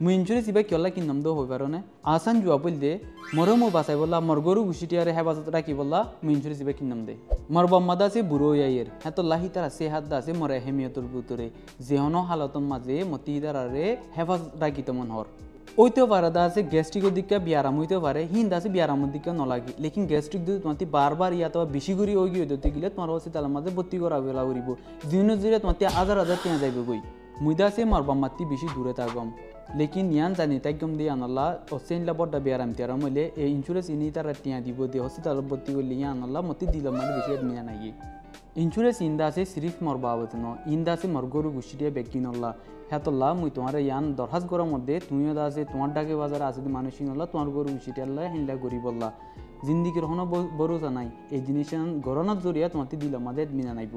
মুই ইন্স্যুরেন্স ইবা কিয়লা কিনলাম দো হই পারো না আসান জুয়া বল দে মরো মো বাসাই বললা মর গরু গুছিটি আরে হেফাজত রাখি বললা মুই ইন্স্যুরেন্স ইবা কিনলাম দে মর বাম্মাদা সে বুড়ো ইয়াইয়ের হ্যাঁ তো লাহি তারা সে হাত দাসে মরে হেমিয়তর ভিতরে যেহনো হালতর মাঝে মতি দারারে হেফাজত রাখি তেমন হর ওইতেও পারে দা আছে গ্যাস্ট্রিকের দিকে বিয়ারাম হইতেও পারে হিন্দা আছে বিয়ারামের দিকে নলাগি লেকিন গ্যাস্ট্রিক যদি তোমার বারবার ইয়াতে বেশি করে ওই গিয়ে দিতে গেলে তোমার হসপিটালের মাঝে ভর্তি করা বেলা করিব দিনের জুড়ে তোমার 1000 টিয়া যাইবে গই মুইদা আছে মারবা মাতি বেশি দূরে থাকম লেকিন ইয়ান জানি তাইকম দিয়ে আনাল্লা অসেনলা বড় বিয়ারাম তিয়ারাম হইলে এই ইন্স্যুরেন্স ইনি তারা টিয়া দিব দিয়ে হসপিটালত ভর্তি করলে ইয়া আনাল্লা মতি দিলাম মানে বেশি মিয়া নাই ইন্স্যুরেন্স ইন্দা আছে সিরিফ মর বাবদ ন ইন্দা আছে মর গরু গুছিটিয়া ব্যক্তি নল্লা হেতল্লা মুই তোমার ইয়ান দরখাস্ত করার মধ্যে তুমিও দা আছে তোমার ডাকে বাজারে আছে মানুষই নল্লা তোমার গরু গুছিটিয়াল্লা হিন্দা গরি বললা জিন্দিগির হনো ভরসা নাই এই জিনিস গরনার জরিয়া তোমার দিলাম মাঝে মিনা নাইব